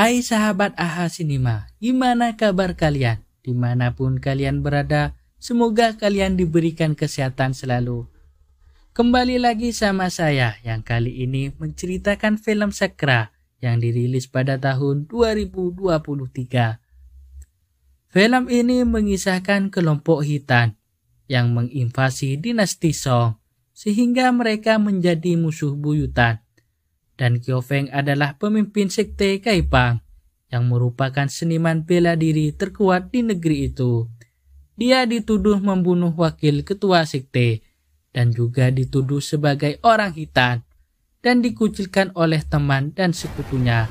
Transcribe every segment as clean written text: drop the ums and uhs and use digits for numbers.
Hai sahabat AHA Cinema, gimana kabar kalian? Dimanapun kalian berada, semoga kalian diberikan kesehatan selalu. Kembali lagi sama saya yang kali ini menceritakan film Sakra yang dirilis pada tahun 2023. Film ini mengisahkan kelompok Hitan yang menginvasi dinasti Song sehingga mereka menjadi musuh buyutan. Dan Kyofeng adalah pemimpin sekte Kaipang yang merupakan seniman bela diri terkuat di negeri itu. Dia dituduh membunuh wakil ketua sekte dan juga dituduh sebagai orang hitam dan dikucilkan oleh teman dan sekutunya.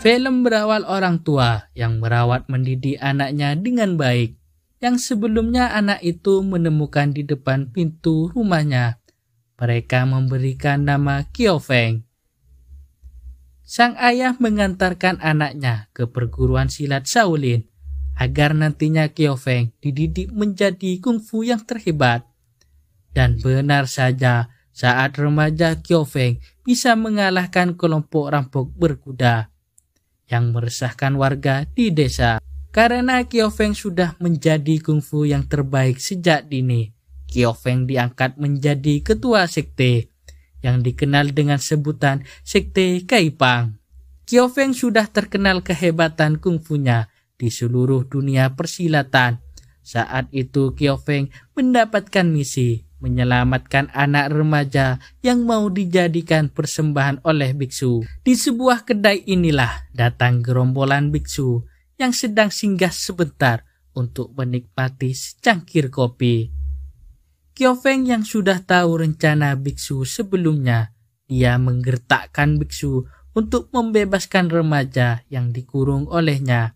Film berawal orang tua yang merawat mendidik anaknya dengan baik, yang sebelumnya anak itu menemukan di depan pintu rumahnya. Mereka memberikan nama Kyofeng. Sang ayah mengantarkan anaknya ke perguruan silat Shaolin agar nantinya Kyofeng dididik menjadi kungfu yang terhebat. Dan benar saja, saat remaja Kyofeng bisa mengalahkan kelompok rampok berkuda yang meresahkan warga di desa. Karena Kyofeng sudah menjadi kungfu yang terbaik sejak dini, Kyofeng diangkat menjadi ketua sekte yang dikenal dengan sebutan Sekte Kaipang. Kyofeng sudah terkenal kehebatan kungfunya di seluruh dunia persilatan. Saat itu Kyofeng mendapatkan misi menyelamatkan anak remaja yang mau dijadikan persembahan oleh biksu. Di sebuah kedai inilah datang gerombolan biksu yang sedang singgah sebentar untuk menikmati secangkir kopi. Kyofeng yang sudah tahu rencana biksu sebelumnya, dia menggertakkan biksu untuk membebaskan remaja yang dikurung olehnya.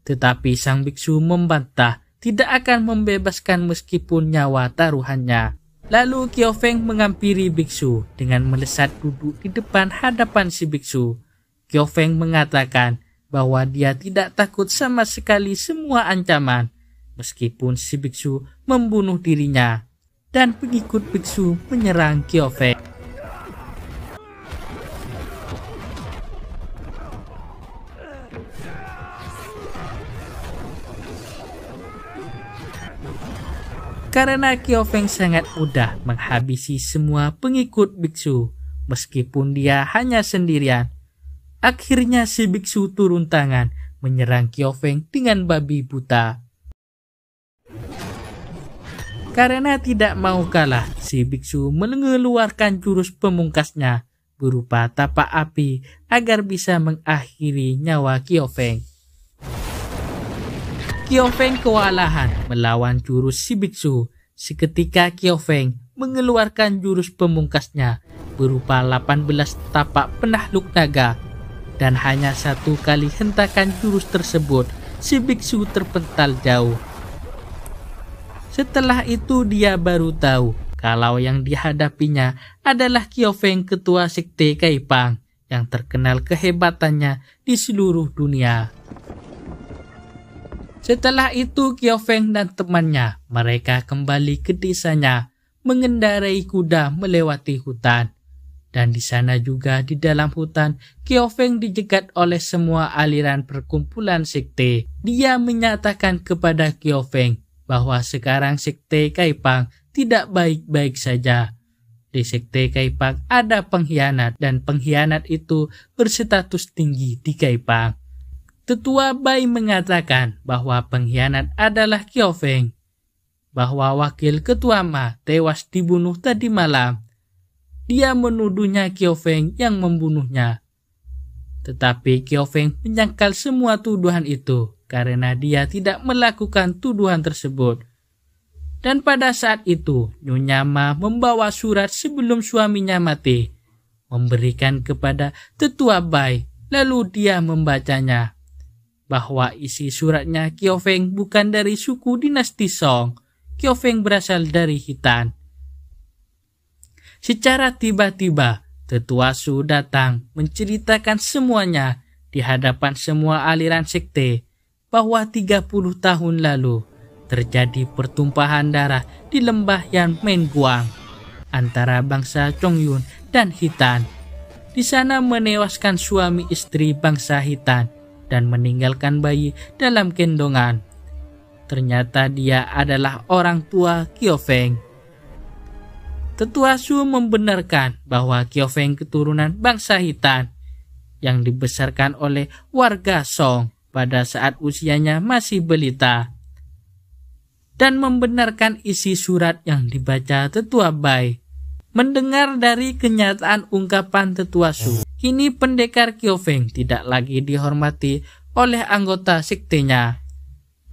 Tetapi sang biksu membantah tidak akan membebaskan meskipun nyawa taruhannya. Lalu Kyofeng menghampiri biksu dengan melesat duduk di depan hadapan si biksu. Kyofeng mengatakan bahwa dia tidak takut sama sekali semua ancaman, meskipun si biksu membunuh dirinya, dan pengikut biksu menyerang Kyofeng. Karena Kyofeng sangat mudah menghabisi semua pengikut biksu, meskipun dia hanya sendirian. Akhirnya si biksu turun tangan menyerang Kyofeng dengan babi buta. Karena tidak mau kalah, si biksu mengeluarkan jurus pemungkasnya berupa tapak api agar bisa mengakhiri nyawa Kyofeng. Kyofeng kewalahan melawan jurus si biksu. Seketika Kyofeng mengeluarkan jurus pemungkasnya berupa 18 tapak penakluk naga. Dan hanya satu kali hentakan jurus tersebut, si biksu terpental jauh. Setelah itu dia baru tahu kalau yang dihadapinya adalah Kyofeng ketua sekte Kaipang yang terkenal kehebatannya di seluruh dunia. Setelah itu Kyofeng dan temannya mereka kembali ke desanya mengendarai kuda melewati hutan. Dan di sana juga di dalam hutan, Kyofeng dijegat oleh semua aliran perkumpulan sekte. Dia menyatakan kepada Kyofeng bahwa sekarang sekte Kaipang tidak baik-baik saja. Di sekte Kaipang ada pengkhianat dan pengkhianat itu berstatus tinggi di Kaipang. Tetua Bai mengatakan bahwa pengkhianat adalah Kyofeng, bahwa wakil ketua Ma tewas dibunuh tadi malam. Dia menuduhnya Kyofeng yang membunuhnya. Tetapi Kyofeng menyangkal semua tuduhan itu karena dia tidak melakukan tuduhan tersebut. Dan pada saat itu, Nyonya Ma membawa surat sebelum suaminya mati, memberikan kepada Tetua Bai, lalu dia membacanya. Bahwa isi suratnya Kyofeng bukan dari suku dinasti Song, Kyofeng berasal dari Hitan. Secara tiba-tiba, Tetua Su datang menceritakan semuanya di hadapan semua aliran sekte bahwa 30 tahun lalu terjadi pertumpahan darah di lembah Yan Menguang antara bangsa Chongyun dan Hitan. Di sana menewaskan suami istri bangsa Hitan dan meninggalkan bayi dalam gendongan. Ternyata dia adalah orang tua Qiufeng. Tetua Su membenarkan bahwa Qiufeng keturunan bangsa Hitan yang dibesarkan oleh warga Song pada saat usianya masih balita, dan membenarkan isi surat yang dibaca Tetua Bai. Mendengar dari kenyataan ungkapan Tetua Su, kini pendekar Qiufeng tidak lagi dihormati oleh anggota sektenya.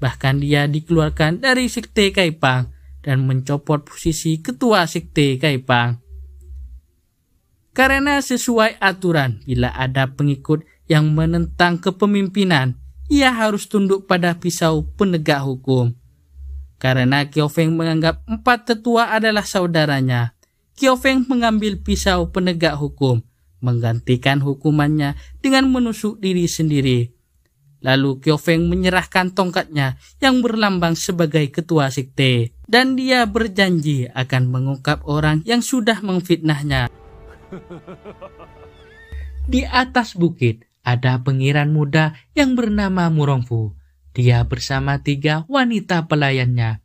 Bahkan dia dikeluarkan dari sekte Kaipang dan mencopot posisi ketua sekte Kaipang. Karena sesuai aturan, bila ada pengikut yang menentang kepemimpinan, ia harus tunduk pada pisau penegak hukum. Karena Qiufeng menganggap 4 tetua adalah saudaranya, Qiufeng mengambil pisau penegak hukum, menggantikan hukumannya dengan menusuk diri sendiri. Lalu Qiufeng menyerahkan tongkatnya yang berlambang sebagai ketua sekte, dan dia berjanji akan mengungkap orang yang sudah memfitnahnya. Di atas bukit ada pengiran muda yang bernama Murongfu. Dia bersama 3 wanita pelayannya.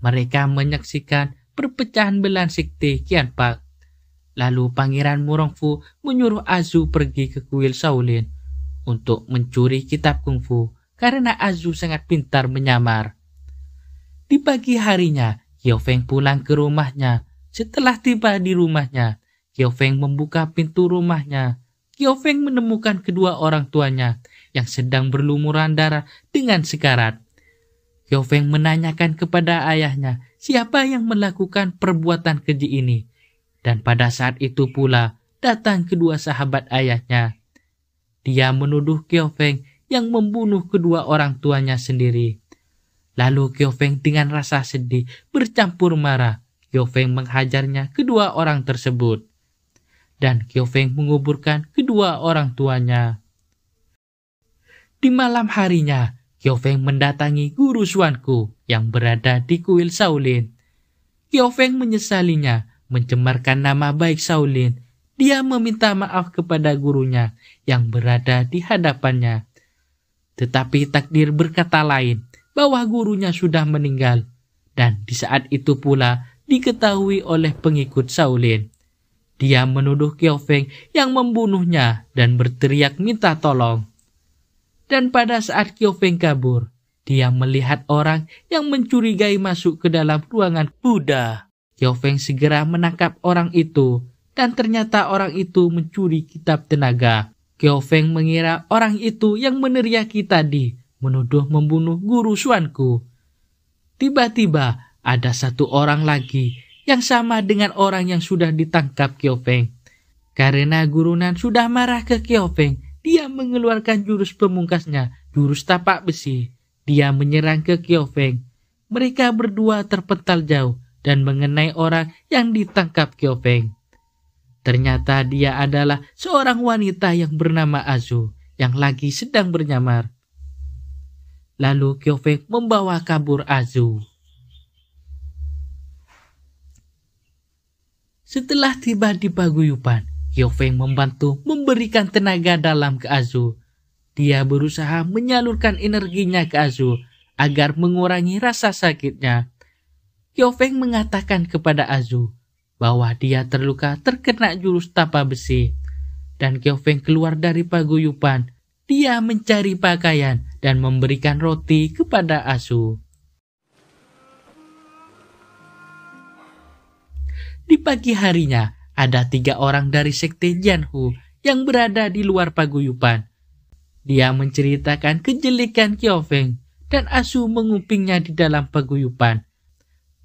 Mereka menyaksikan perpecahan belah sekte Qianpak. Lalu Pangeran Murongfu menyuruh Azu pergi ke kuil Shaolin untuk mencuri kitab kungfu karena Azu sangat pintar menyamar. Di pagi harinya, Qiufeng pulang ke rumahnya. Setelah tiba di rumahnya, Qiufeng membuka pintu rumahnya. Qiufeng menemukan kedua orang tuanya yang sedang berlumuran darah dengan sekarat. Qiufeng menanyakan kepada ayahnya siapa yang melakukan perbuatan keji ini. Dan pada saat itu pula datang kedua sahabat ayahnya. Dia menuduh Qiufeng yang membunuh kedua orang tuanya sendiri. Lalu Qiufeng dengan rasa sedih bercampur marah. Qiufeng menghajarnya kedua orang tersebut. Dan Qiufeng menguburkan kedua orang tuanya. Di malam harinya, Qiufeng mendatangi guru Xuanku yang berada di kuil Shaolin. Qiufeng menyesalinya mencemarkan nama baik Shaolin. Dia meminta maaf kepada gurunya yang berada di hadapannya. Tetapi takdir berkata lain, bahwa gurunya sudah meninggal. Dan di saat itu pula diketahui oleh pengikut Shaolin. Dia menuduh Qiufeng yang membunuhnya dan berteriak minta tolong. Dan pada saat Qiufeng kabur, dia melihat orang yang mencurigai masuk ke dalam ruangan Buddha. Qiufeng segera menangkap orang itu, dan ternyata orang itu mencuri kitab tenaga. Qiufeng mengira orang itu yang meneriaki tadi menuduh membunuh guru Xuanku. Tiba-tiba ada satu orang lagi yang sama dengan orang yang sudah ditangkap Qiufeng. Karena gurunan sudah marah ke Qiufeng, dia mengeluarkan jurus pemungkasnya, jurus tapak besi. Dia menyerang ke Qiufeng. Mereka berdua terpental jauh dan mengenai orang yang ditangkap Qiufeng. Ternyata dia adalah seorang wanita yang bernama Azu yang lagi sedang bernyamar. Lalu Qiufeng membawa kabur Azu. Setelah tiba di paguyuban, Qiufeng membantu memberikan tenaga dalam ke Azu. Dia berusaha menyalurkan energinya ke Azu agar mengurangi rasa sakitnya. Qiufeng mengatakan kepada Azu bahwa dia terluka terkena jurus tapa besi. Dan Qiufeng keluar dari paguyuban. Dia mencari pakaian dan memberikan roti kepada Azu. Di pagi harinya, ada 3 orang dari sekte Jianhu yang berada di luar paguyuban. Dia menceritakan kejelekan Qiufeng dan Azu mengupingnya di dalam paguyuban.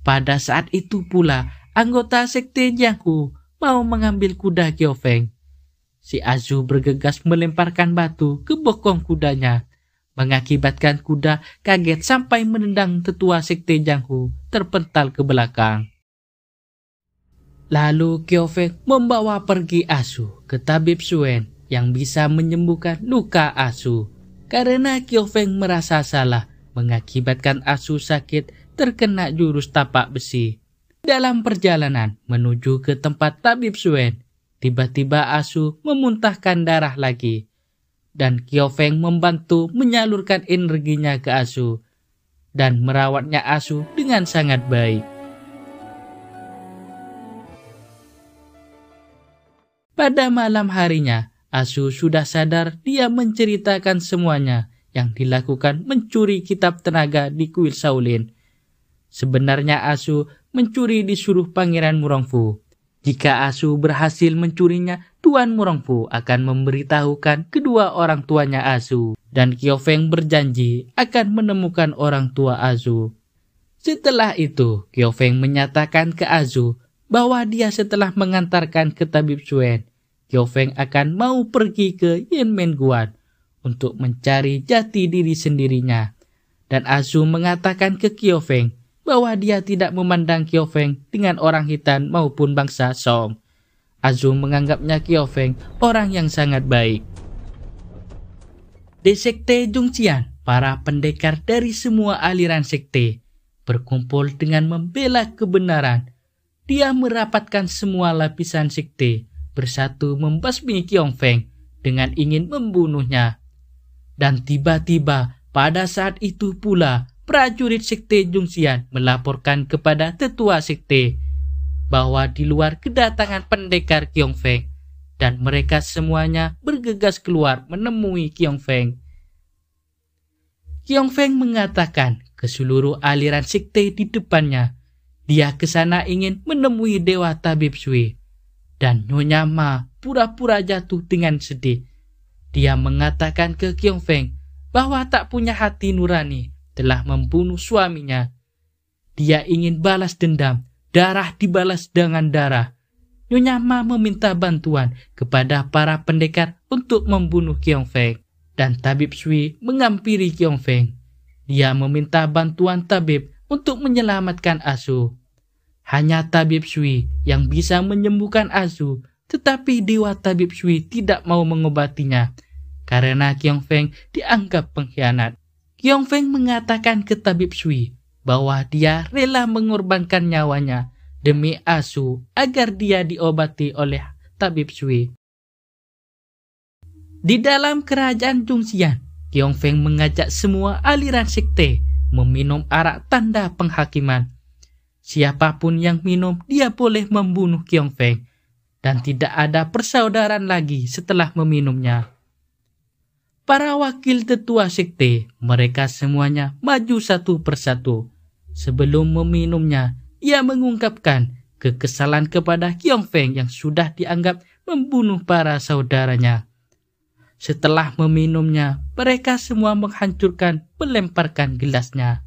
Pada saat itu pula, anggota sekte Jianhu mau mengambil kuda Qiufeng. Si Azu bergegas melemparkan batu ke bokong kudanya, mengakibatkan kuda kaget sampai menendang tetua sekte Jianhu terpental ke belakang. Lalu Qiufeng membawa pergi Azu ke tabib Suen yang bisa menyembuhkan luka Azu. Karena Qiufeng merasa salah mengakibatkan Asu sakit terkena jurus tapak besi. Dalam perjalanan menuju ke tempat tabib Suen, tiba-tiba Asu memuntahkan darah lagi. Dan Qiao Feng membantu menyalurkan energinya ke Asu dan merawatnya Asu dengan sangat baik. Pada malam harinya, Asu sudah sadar. Dia menceritakan semuanya yang dilakukan mencuri kitab tenaga di kuil Shaolin. Sebenarnya Asu mencuri disuruh Pangeran Murongfu. Jika Asu berhasil mencurinya, Tuan Murongfu akan memberitahukan kedua orang tuanya Asu, dan Qiao Feng berjanji akan menemukan orang tua Asu. Setelah itu, Qiao Feng menyatakan ke Asu bahwa dia setelah mengantarkan ke tabib Suen, Qiao Feng akan mau pergi ke Yanmen Guan untuk mencari jati diri sendirinya. Dan Asu mengatakan ke Qiao Feng bahwa dia tidak memandang Qiao Feng dengan orang hitam maupun bangsa Song. Asu menganggapnya Qiao Feng orang yang sangat baik. Di sekte Zhongxian, para pendekar dari semua aliran sekte berkumpul dengan membela kebenaran. Dia merapatkan semua lapisan sekte bersatu membasmi Qiao Feng dengan ingin membunuhnya. Dan tiba-tiba pada saat itu pula prajurit sekte Zhongxian melaporkan kepada tetua sekte bahwa di luar kedatangan pendekar Qiao Feng, dan mereka semuanya bergegas keluar menemui Qiao Feng. Qiao Feng mengatakan ke seluruh aliran sekte di depannya, dia ke sana ingin menemui Dewa Tabib Sui. Dan Nyonya Ma pura-pura jatuh dengan sedih. Dia mengatakan ke Qiao Feng bahwa tak punya hati nurani telah membunuh suaminya. Dia ingin balas dendam, darah dibalas dengan darah. Nyonya Ma meminta bantuan kepada para pendekar untuk membunuh Qiao Feng. Dan Tabib Sui mengampiri Qiao Feng. Dia meminta bantuan tabib untuk menyelamatkan Asu. Hanya Tabib Sui yang bisa menyembuhkan Asu, tetapi Dewa Tabib Sui tidak mau mengobatinya karena Qiao Feng dianggap pengkhianat. Qiao Feng mengatakan ke Tabib Sui bahwa dia rela mengorbankan nyawanya demi Asu agar dia diobati oleh Tabib Sui. Di dalam kerajaan Zhongxian, Qiao Feng mengajak semua aliran sekte meminum arak tanda penghakiman. Siapapun yang minum, dia boleh membunuh Qiao Feng, dan tidak ada persaudaraan lagi setelah meminumnya. Para wakil tetua sekte, mereka semuanya maju satu persatu. Sebelum meminumnya, ia mengungkapkan kekesalan kepada Qiao Feng yang sudah dianggap membunuh para saudaranya. Setelah meminumnya, mereka semua menghancurkan, melemparkan gelasnya.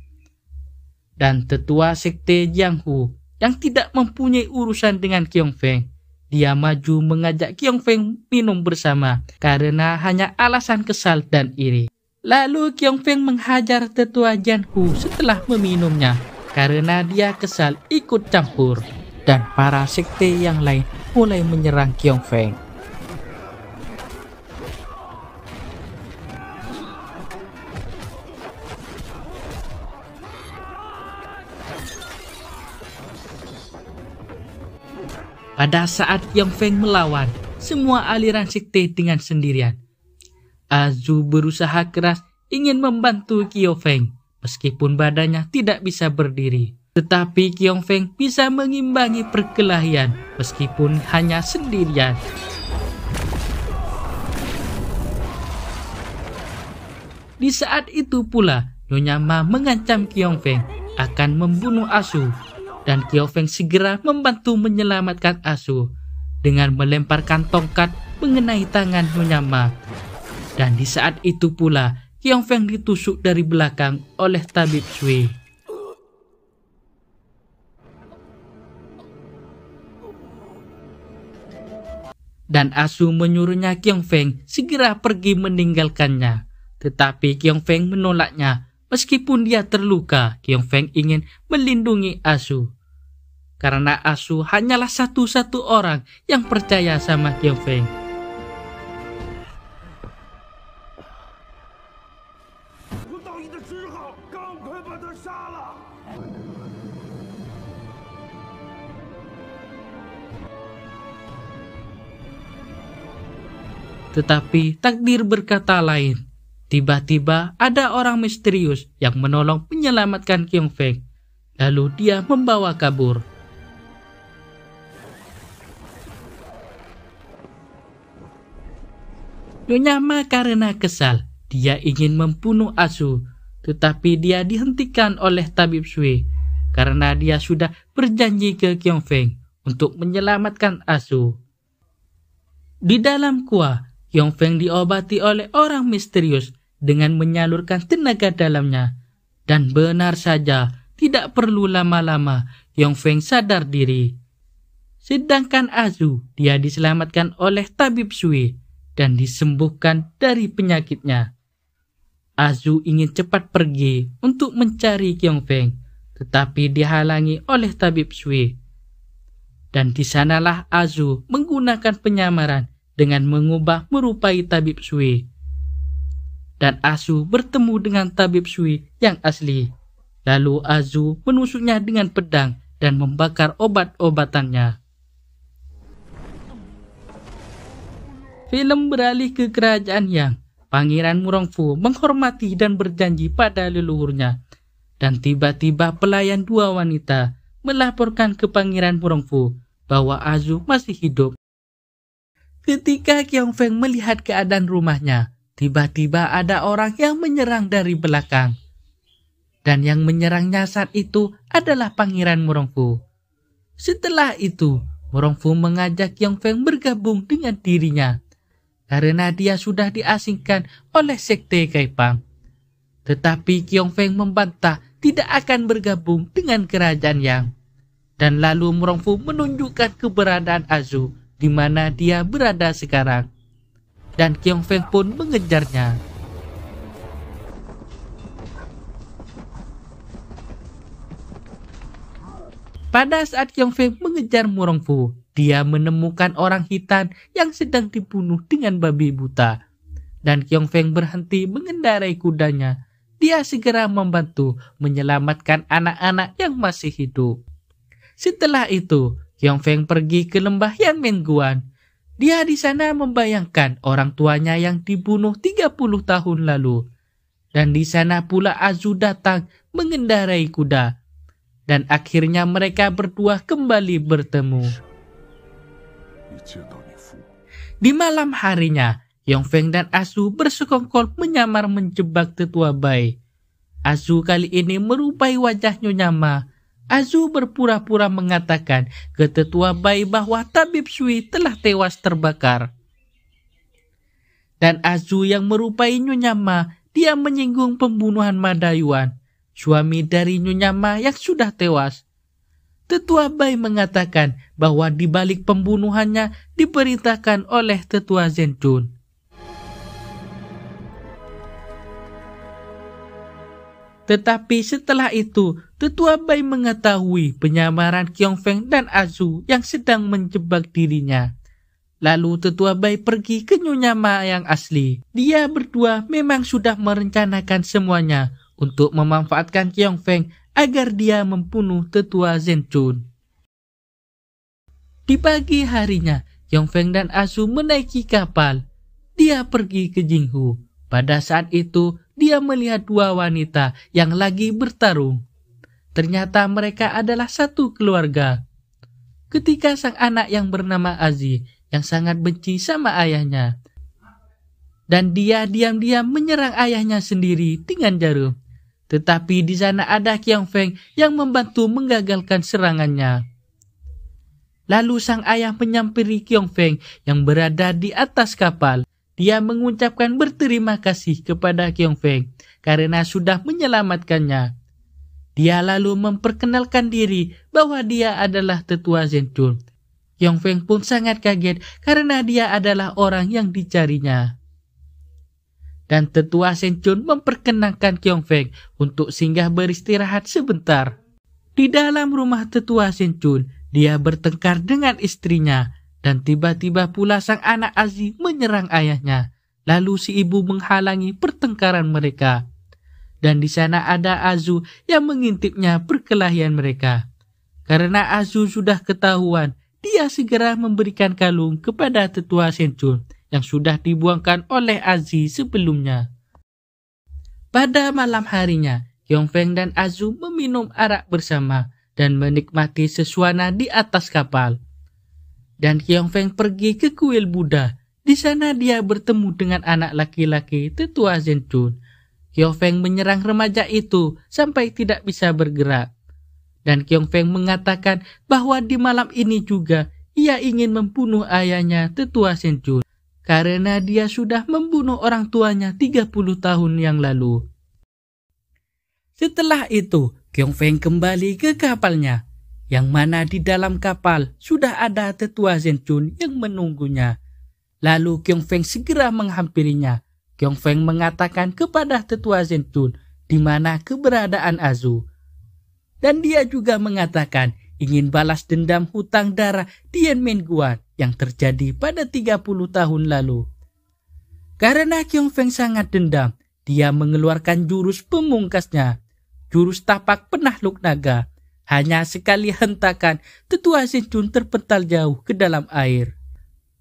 Dan tetua sekte Jianghu yang tidak mempunyai urusan dengan Qiao Feng, dia maju mengajak Qiao Feng minum bersama karena hanya alasan kesal dan iri. Lalu Qiao Feng menghajar tetua Jianghu setelah meminumnya karena dia kesal ikut campur, dan para sekte yang lain mulai menyerang Qiao Feng. Pada saat Qiao Feng melawan semua aliran sekte dengan sendirian, Asu berusaha keras ingin membantu Qiao Feng meskipun badannya tidak bisa berdiri. Tetapi Qiao Feng bisa mengimbangi perkelahian meskipun hanya sendirian. Di saat itu pula, Nyonya Ma mengancam Qiao Feng akan membunuh Asu. Dan Qiao Feng segera membantu menyelamatkan Asu dengan melemparkan tongkat mengenai tangan Nyonya Ma. Dan di saat itu pula, Qiao Feng ditusuk dari belakang oleh Tabib Sui. Dan Asu menyuruhnya Qiao Feng segera pergi meninggalkannya. Tetapi Qiao Feng menolaknya. Meskipun dia terluka, Qiao Feng ingin melindungi Asu. Karena Asu hanyalah satu-satu orang yang percaya sama Qiao Feng. Tetapi takdir berkata lain. Tiba-tiba ada orang misterius yang menolong menyelamatkan Qiong Feng. Lalu dia membawa kabur. Nyonya Ma karena kesal, dia ingin membunuh Azu, tetapi dia dihentikan oleh tabib Sui karena dia sudah berjanji ke Qiong Feng untuk menyelamatkan Azu. Di dalam gua, Qiong Feng diobati oleh orang misterius dengan menyalurkan tenaga dalamnya. Dan benar saja, tidak perlu lama-lama, Qiong Feng sadar diri. Sedangkan Azu, dia diselamatkan oleh tabib Sui dan disembuhkan dari penyakitnya. Azu ingin cepat pergi untuk mencari Qiong Feng, tetapi dihalangi oleh tabib Sui. Dan di sanalah Azu menggunakan penyamaran dengan mengubah merupai tabib Sui. Dan Azu bertemu dengan tabib Sui yang asli. Lalu Azu menusuknya dengan pedang dan membakar obat-obatannya. Film beralih ke kerajaan Yang. Pangeran Murongfu menghormati dan berjanji pada leluhurnya. Dan tiba-tiba pelayan dua wanita melaporkan ke Pangeran Murongfu bahwa Azu masih hidup. Ketika Qiong Feng melihat keadaan rumahnya, tiba-tiba ada orang yang menyerang dari belakang. Dan yang menyerangnya saat itu adalah Pangeran Murongfu. Setelah itu, Murongfu mengajak Qiong Feng bergabung dengan dirinya, karena dia sudah diasingkan oleh Sekte Kaipang. Tetapi Qiong Feng membantah tidak akan bergabung dengan kerajaan Yang. Dan lalu Murongfu menunjukkan keberadaan Azu di mana dia berada sekarang. Dan Qiong Feng pun mengejarnya. Pada saat Qiong Feng mengejar Murongfu, dia menemukan orang hitam yang sedang dibunuh dengan babi buta. Dan Qiong Feng berhenti mengendarai kudanya. Dia segera membantu menyelamatkan anak-anak yang masih hidup. Setelah itu, Qiong Feng pergi ke lembah Yan Mengguan. Dia di sana membayangkan orang tuanya yang dibunuh 30 tahun lalu. Dan di sana pula Azu datang mengendarai kuda. Dan akhirnya mereka berdua kembali bertemu. Di malam harinya, Qiong Feng dan Azu bersekongkol menyamar menjebak tetua Bai. Azu kali ini merupai wajah Nyonya Ma. Azu berpura-pura mengatakan ke tetua Bai bahwa tabib Sui telah tewas terbakar. Dan Azu yang merupai Nyonya Ma, dia menyinggung pembunuhan Ma Dayuan, suami dari Nyonya Ma yang sudah tewas. Tetua Bai mengatakan bahwa di balik pembunuhannya diperintahkan oleh tetua Zhenjun. Tetapi setelah itu, tetua Bai mengetahui penyamaran Qiong Feng dan Azu yang sedang menjebak dirinya. Lalu tetua Bai pergi ke Nyonya Ma yang asli. Dia berdua memang sudah merencanakan semuanya untuk memanfaatkan Qiong Feng agar dia membunuh tetua Zhenjun. Di pagi harinya, Qiong Feng dan Azu menaiki kapal. Dia pergi ke Jinghu. Pada saat itu, dia melihat dua wanita yang lagi bertarung. Ternyata mereka adalah satu keluarga. Ketika sang anak yang bernama Azi, yang sangat benci sama ayahnya, dan dia diam-diam menyerang ayahnya sendiri dengan jarum. Tetapi di sana ada Qiong Feng yang membantu menggagalkan serangannya. Lalu sang ayah menyampiri Qiong Feng yang berada di atas kapal. Dia mengucapkan berterima kasih kepada Qiong Feng karena sudah menyelamatkannya. Dia lalu memperkenalkan diri bahwa dia adalah tetua Zhenjun. Qiong Feng pun sangat kaget karena dia adalah orang yang dicarinya. Dan tetua Zhenjun memperkenalkan Qiong Feng untuk singgah beristirahat sebentar. Di dalam rumah tetua Zhenjun, dia bertengkar dengan istrinya. Dan tiba-tiba pula sang anak Azi menyerang ayahnya. Lalu si ibu menghalangi pertengkaran mereka. Dan di sana ada Azu yang mengintipnya perkelahian mereka. Karena Azu sudah ketahuan, dia segera memberikan kalung kepada tetua Zhenjun yang sudah dibuangkan oleh Azi sebelumnya. Pada malam harinya, Kyong Feng dan Azu meminum arak bersama dan menikmati sesuana di atas kapal. Dan Kyong Feng pergi ke kuil Buddha. Di sana dia bertemu dengan anak laki-laki tetua Zenchun. Kyong Feng menyerang remaja itu sampai tidak bisa bergerak. Dan Kyong Feng mengatakan bahwa di malam ini juga ia ingin membunuh ayahnya tetua Zenchun karena dia sudah membunuh orang tuanya 30 tahun yang lalu. Setelah itu, Kyong Feng kembali ke kapalnya, yang mana di dalam kapal sudah ada tetua Zenchun yang menunggunya. Lalu Kyong Feng segera menghampirinya. Kyong Feng mengatakan kepada tetua Zenchun di mana keberadaan Azu. Dan dia juga mengatakan ingin balas dendam hutang darah di Yanmen Guan yang terjadi pada 30 tahun lalu. Karena Kyong Feng sangat dendam, dia mengeluarkan jurus pemungkasnya, jurus tapak penakluk naga. Hanya sekali hentakan, tetua Zenchun terpental jauh ke dalam air.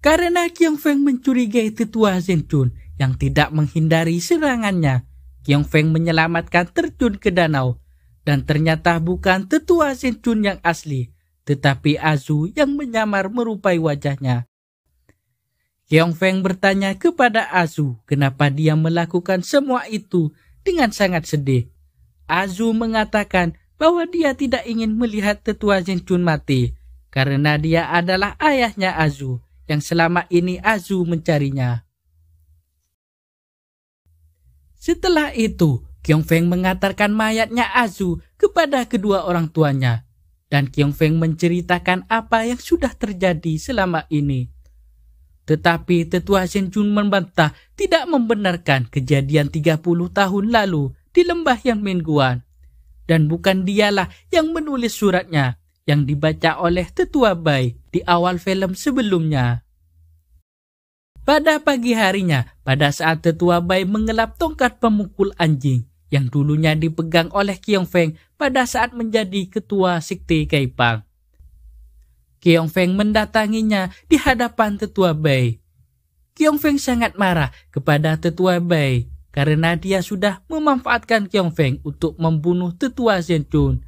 Karena Kyong Feng mencurigai tetua Zenchun yang tidak menghindari serangannya, Kyong Feng menyelamatkan terjun ke danau. Dan ternyata bukan tetua Zenchun yang asli, tetapi Azu yang menyamar merupai wajahnya. Kyong Feng bertanya kepada Azu kenapa dia melakukan semua itu dengan sangat sedih. Azu mengatakan bahwa dia tidak ingin melihat tetua Zenchun mati, karena dia adalah ayahnya Azu yang selama ini Azu mencarinya. Setelah itu, Kyong Feng mengantarkan mayatnya Azu kepada kedua orang tuanya, dan Kyong Feng menceritakan apa yang sudah terjadi selama ini. Tetapi tetua Zenchun membantah tidak membenarkan kejadian 30 tahun lalu di lembah Yanmen Guan, dan bukan dialah yang menulis suratnya yang dibaca oleh tetua Bai di awal film sebelumnya. Pada pagi harinya, pada saat tetua Bai mengelap tongkat pemukul anjing yang dulunya dipegang oleh Kyong Feng pada saat menjadi ketua sekte Kaipang. Kyong Feng mendatanginya di hadapan tetua Bai. Kyong Feng sangat marah kepada tetua Bai karena dia sudah memanfaatkan Kyong Feng untuk membunuh tetua Zenchun.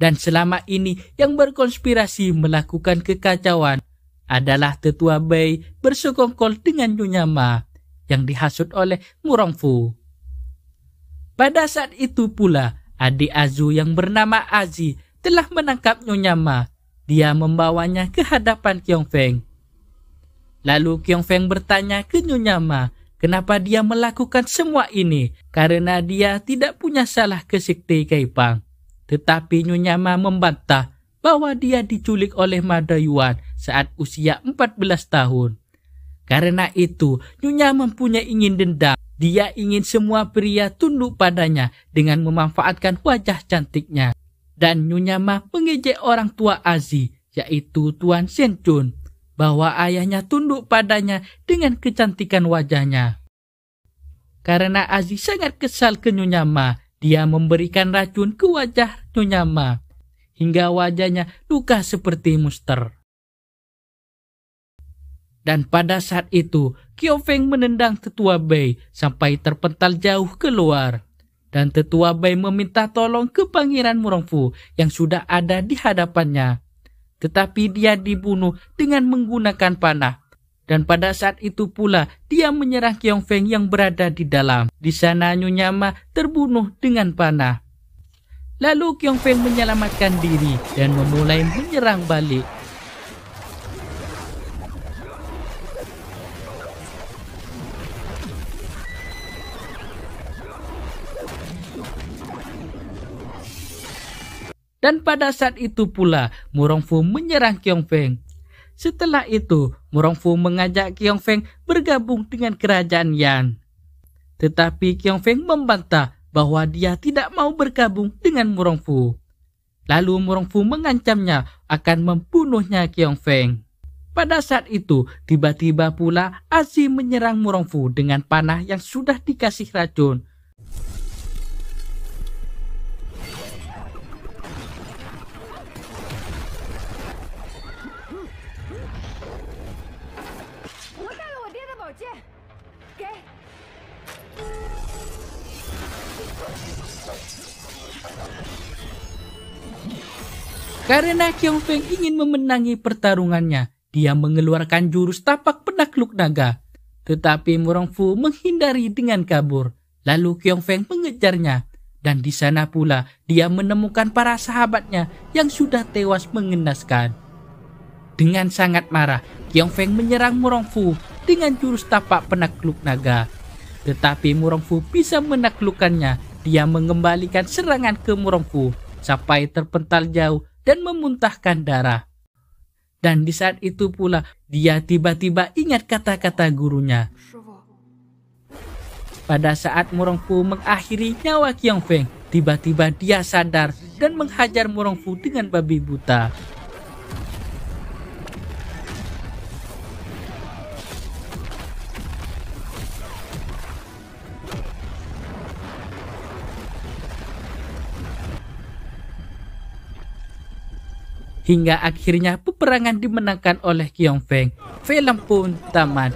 Dan selama ini yang berkonspirasi melakukan kekacauan adalah tetua Bai bersekongkol dengan Nyonya Ma yang dihasut oleh Murongfu. Pada saat itu pula, adik Azu yang bernama Azi telah menangkap Nyonya Ma. Dia membawanya ke hadapan Kyong Feng. Lalu Kyong Feng bertanya ke Nyonya Ma, kenapa dia melakukan semua ini karena dia tidak punya salah ke sekte Kaipang. Tetapi Nyonya Ma membantah bahwa dia diculik oleh Madayuan saat usia 14 tahun. Karena itu, Nyonya mempunyai ingin dendam. Dia ingin semua pria tunduk padanya dengan memanfaatkan wajah cantiknya. Dan Nyonya Ma mengejek orang tua Azi, yaitu Tuan Zenchun, bahwa ayahnya tunduk padanya dengan kecantikan wajahnya. Karena Azi sangat kesal ke Nyonya Ma, dia memberikan racun ke wajah Nyonya Ma, hingga wajahnya luka seperti muster. Dan pada saat itu, Kyong Feng menendang tetua Bai sampai terpental jauh keluar. Dan tetua Bai meminta tolong ke Pangeran Murongfu yang sudah ada di hadapannya. Tetapi dia dibunuh dengan menggunakan panah. Dan pada saat itu pula dia menyerang Kyong Feng yang berada di dalam. Di sana Nyonya Ma terbunuh dengan panah. Lalu Kyong Feng menyelamatkan diri dan memulai menyerang balik. Dan pada saat itu pula Murongfu menyerang Kyong Feng. Setelah itu Murongfu mengajak Kyong Feng bergabung dengan kerajaan Yan. Tetapi Kyong Feng membantah bahwa dia tidak mau bergabung dengan Murongfu. Lalu Murongfu mengancamnya akan membunuhnya Kyong Feng. Pada saat itu tiba-tiba pula Azi menyerang Murongfu dengan panah yang sudah dikasih racun. Karena Qiong Feng ingin memenangi pertarungannya, dia mengeluarkan jurus tapak penakluk naga. Tetapi Murongfu menghindari dengan kabur. Lalu Qiong Feng mengejarnya. Dan di sana pula dia menemukan para sahabatnya yang sudah tewas mengenaskan. Dengan sangat marah, Qiong Feng menyerang Murongfu dengan jurus tapak penakluk naga. Tetapi Murongfu bisa menaklukkannya. Dia mengembalikan serangan ke Murongfu sampai terpental jauh dan memuntahkan darah. Dan di saat itu pula dia tiba-tiba ingat kata-kata gurunya. Pada saat Murongfu mengakhiri nyawa Qiong Feng, tiba-tiba dia sadar dan menghajar Murongfu dengan babi buta. Hingga akhirnya peperangan dimenangkan oleh Qiong Feng. Film pun tamat.